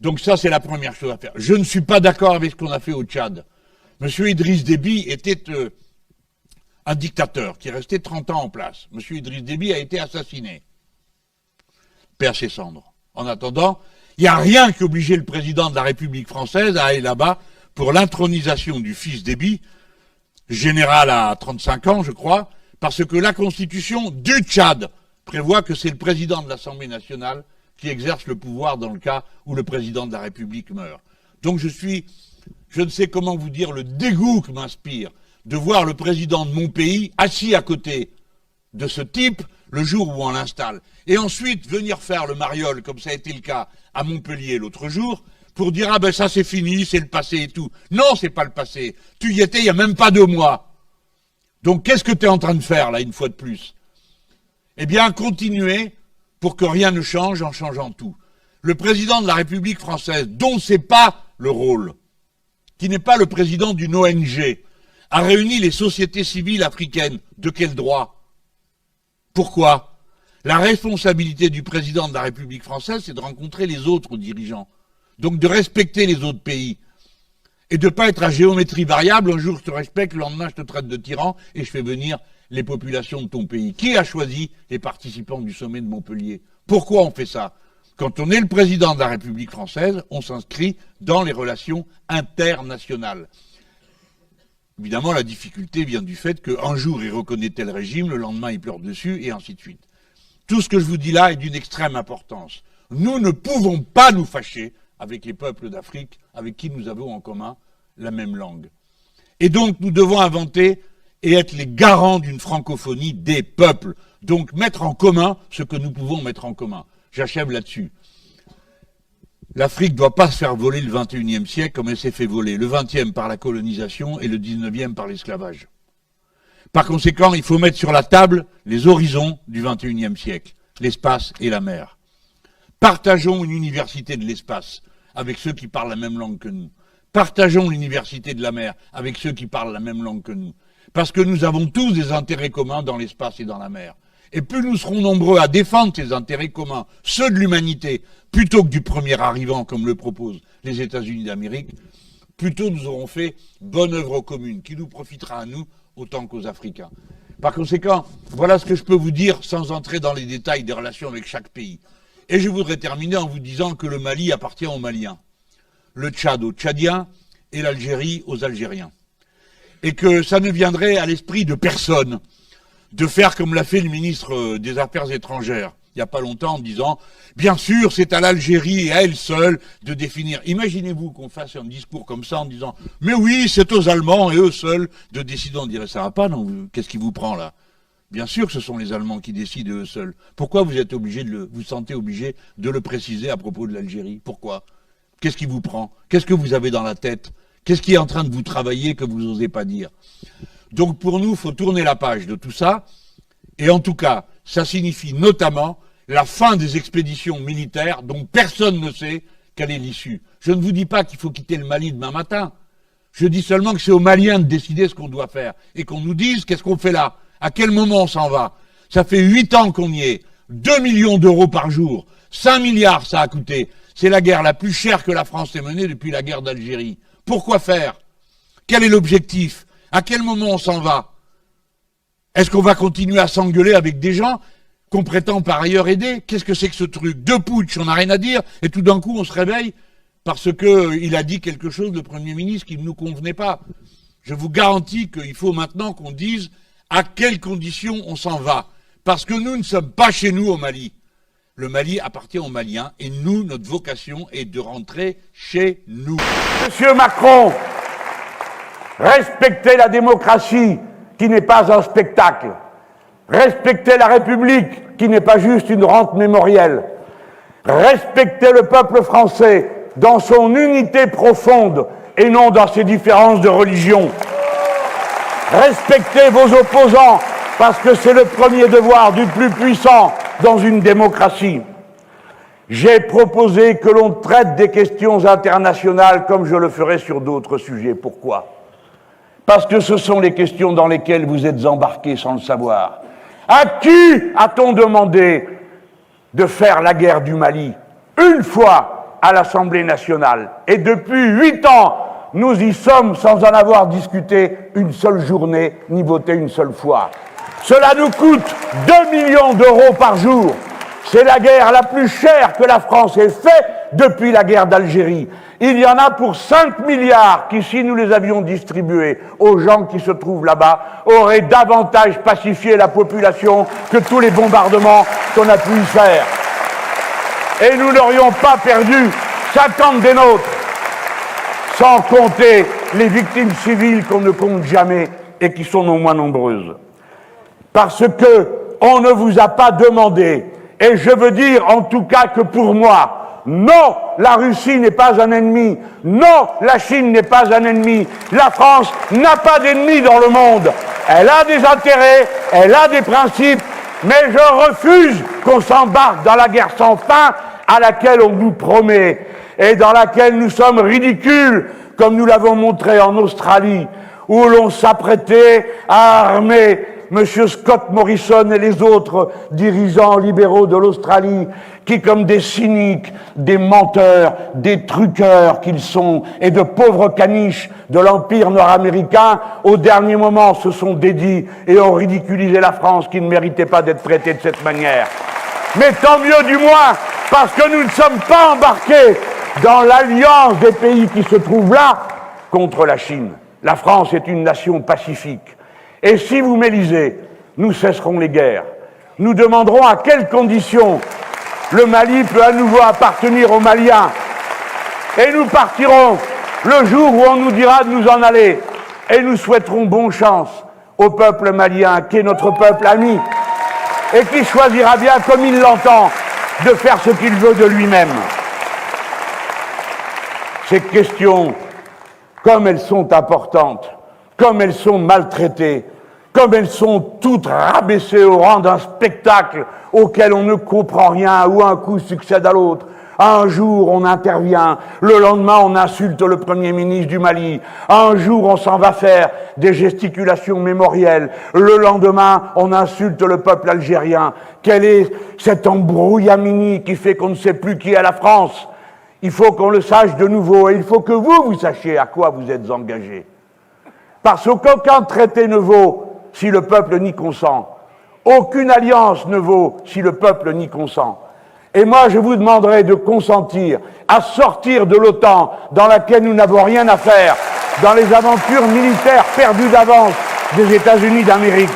Donc ça, c'est la première chose à faire. Je ne suis pas d'accord avec ce qu'on a fait au Tchad. Monsieur Idriss Déby était un dictateur qui est resté 30 ans en place. Monsieur Idriss Déby a été assassiné. Paix à ses cendres. En attendant, il n'y a rien qui obligeait le président de la République française à aller là-bas pour l'intronisation du fils Déby, général à 35 ans, je crois, parce que la constitution du Tchad prévoit que c'est le président de l'Assemblée nationale qui exerce le pouvoir dans le cas où le président de la République meurt. Donc je ne sais comment vous dire le dégoût que m'inspire de voir le président de mon pays assis à côté de ce type le jour où on l'installe. Et ensuite venir faire le mariole, comme ça a été le cas à Montpellier l'autre jour, pour dire « Ah ben ça c'est fini, c'est le passé et tout ». Non, c'est pas le passé. Tu y étais il n'y a même pas 2 mois. Donc qu'est-ce que tu es en train de faire là, une fois de plus? Eh bien, continuer pour que rien ne change en changeant tout. Le président de la République française, dont c'est pas le rôle, qui n'est pas le président d'une ONG, a réuni les sociétés civiles africaines. De quel droit? Pourquoi? La responsabilité du président de la République française, c'est de rencontrer les autres dirigeants. Donc de respecter les autres pays. Et de ne pas être à géométrie variable, un jour je te respecte, le lendemain je te traite de tyran et je fais venir les populations de ton pays. Qui a choisi les participants du sommet de Montpellier? Pourquoi on fait ça? Quand on est le président de la République française, on s'inscrit dans les relations internationales. Évidemment, la difficulté vient du fait qu'un jour il reconnaît tel régime, le lendemain il pleure dessus, et ainsi de suite. Tout ce que je vous dis là est d'une extrême importance. Nous ne pouvons pas nous fâcher avec les peuples d'Afrique avec qui nous avons en commun la même langue. Et donc nous devons inventer et être les garants d'une francophonie des peuples. Donc mettre en commun ce que nous pouvons mettre en commun. J'achève là-dessus. L'Afrique ne doit pas se faire voler le 21e siècle comme elle s'est fait voler. Le 20e par la colonisation et le 19e par l'esclavage. Par conséquent, il faut mettre sur la table les horizons du 21e siècle, l'espace et la mer. Partageons une université de l'espace avec ceux qui parlent la même langue que nous. Partageons l'université de la mer avec ceux qui parlent la même langue que nous. Parce que nous avons tous des intérêts communs dans l'espace et dans la mer. Et plus nous serons nombreux à défendre ces intérêts communs, ceux de l'humanité, plutôt que du premier arrivant, comme le proposent les États-Unis d'Amérique, plutôt nous aurons fait bonne œuvre commune, qui nous profitera à nous autant qu'aux Africains. Par conséquent, voilà ce que je peux vous dire sans entrer dans les détails des relations avec chaque pays. Et je voudrais terminer en vous disant que le Mali appartient aux Maliens, le Tchad aux Tchadiens et l'Algérie aux Algériens. Et que ça ne viendrait à l'esprit de personne de faire comme l'a fait le ministre des Affaires étrangères, il n'y a pas longtemps, en disant « Bien sûr, c'est à l'Algérie et à elle seule de définir. » Imaginez-vous qu'on fasse un discours comme ça en disant « Mais oui, c'est aux Allemands et eux seuls de décider. » On dirait « Ça va pas, non? Qu'est-ce qui vous prend là ?» Bien sûr que ce sont les Allemands qui décident eux seuls. Pourquoi vous êtes obligé vous sentez obligé de le préciser à propos de l'Algérie? Pourquoi? Qu'est-ce qui vous prend? Qu'est-ce que vous avez dans la tête? Qu'est-ce qui est en train de vous travailler que vous n'osez pas dire? Donc pour nous, il faut tourner la page de tout ça. Et en tout cas, ça signifie notamment la fin des expéditions militaires dont personne ne sait quelle est l'issue. Je ne vous dis pas qu'il faut quitter le Mali demain matin. Je dis seulement que c'est aux Maliens de décider ce qu'on doit faire. Et qu'on nous dise qu'est-ce qu'on fait là. À quel moment on s'en va? Ça fait 8 ans qu'on y est. 2 millions d'euros par jour. 5 milliards ça a coûté. C'est la guerre la plus chère que la France ait menée depuis la guerre d'Algérie. Pourquoi faire? Quel est l'objectif? À quel moment on s'en va? Est-ce qu'on va continuer à s'engueuler avec des gens qu'on prétend par ailleurs aider? Qu'est-ce que c'est que ce truc? De putsch, on n'a rien à dire, et tout d'un coup on se réveille parce qu'il a dit quelque chose, le Premier ministre, qui ne nous convenait pas. Je vous garantis qu'il faut maintenant qu'on dise à quelles conditions on s'en va. Parce que nous ne sommes pas chez nous au Mali. Le Mali appartient aux Maliens, et nous, notre vocation est de rentrer chez nous. Monsieur Macron, respectez la démocratie, qui n'est pas un spectacle. Respectez la République, qui n'est pas juste une rente mémorielle. Respectez le peuple français dans son unité profonde et non dans ses différences de religion. Respectez vos opposants, parce que c'est le premier devoir du plus puissant dans une démocratie. J'ai proposé que l'on traite des questions internationales comme je le ferai sur d'autres sujets. Pourquoi? Parce que ce sont les questions dans lesquelles vous êtes embarqués sans le savoir. À qui a-t-on demandé de faire la guerre du Mali? Une fois, à l'Assemblée nationale. Et depuis 8 ans, nous y sommes sans en avoir discuté une seule journée, ni voté une seule fois. Cela nous coûte 2 millions d'euros par jour. C'est la guerre la plus chère que la France ait faite depuis la guerre d'Algérie. Il y en a pour 5 milliards qui, si nous les avions distribués aux gens qui se trouvent là-bas, auraient davantage pacifié la population que tous les bombardements qu'on a pu y faire. Et nous n'aurions pas perdu 50 des nôtres, sans compter les victimes civiles qu'on ne compte jamais et qui sont non moins nombreuses. Parce que on ne vous a pas demandé, et je veux dire en tout cas que pour moi, non, la Russie n'est pas un ennemi. Non, la Chine n'est pas un ennemi. La France n'a pas d'ennemis dans le monde. Elle a des intérêts, elle a des principes, mais je refuse qu'on s'embarque dans la guerre sans fin à laquelle on nous promet et dans laquelle nous sommes ridicules, comme nous l'avons montré en Australie, où l'on s'apprêtait à armer M. Scott Morrison et les autres dirigeants libéraux de l'Australie, qui, comme des cyniques, des menteurs, des truqueurs qu'ils sont, et de pauvres caniches de l'Empire nord-américain, au dernier moment se sont dédits et ont ridiculisé la France, qui ne méritait pas d'être traitée de cette manière. Mais tant mieux du moins, parce que nous ne sommes pas embarqués dans l'alliance des pays qui se trouvent là contre la Chine. La France est une nation pacifique. Et si vous m'élisez, nous cesserons les guerres. Nous demanderons à quelles conditions le Mali peut à nouveau appartenir aux Maliens. Et nous partirons le jour où on nous dira de nous en aller. Et nous souhaiterons bonne chance au peuple malien, qui est notre peuple ami, et qui choisira bien, comme il l'entend, de faire ce qu'il veut de lui-même. Ces questions, comme elles sont importantes, comme elles sont maltraitées, comme elles sont toutes rabaissées au rang d'un spectacle auquel on ne comprend rien, où un coup succède à l'autre. Un jour, on intervient, le lendemain, on insulte le Premier ministre du Mali. Un jour, on s'en va faire des gesticulations mémorielles. Le lendemain, on insulte le peuple algérien. Quel est cet embrouillamini qui fait qu'on ne sait plus qui est la France? Il faut qu'on le sache de nouveau, et il faut que vous sachiez à quoi vous êtes engagés. Parce qu'aucun traité ne vaut si le peuple n'y consent. Aucune alliance ne vaut si le peuple n'y consent. Et moi, je vous demanderai de consentir à sortir de l'OTAN, dans laquelle nous n'avons rien à faire, dans les aventures militaires perdues d'avance des États-Unis d'Amérique.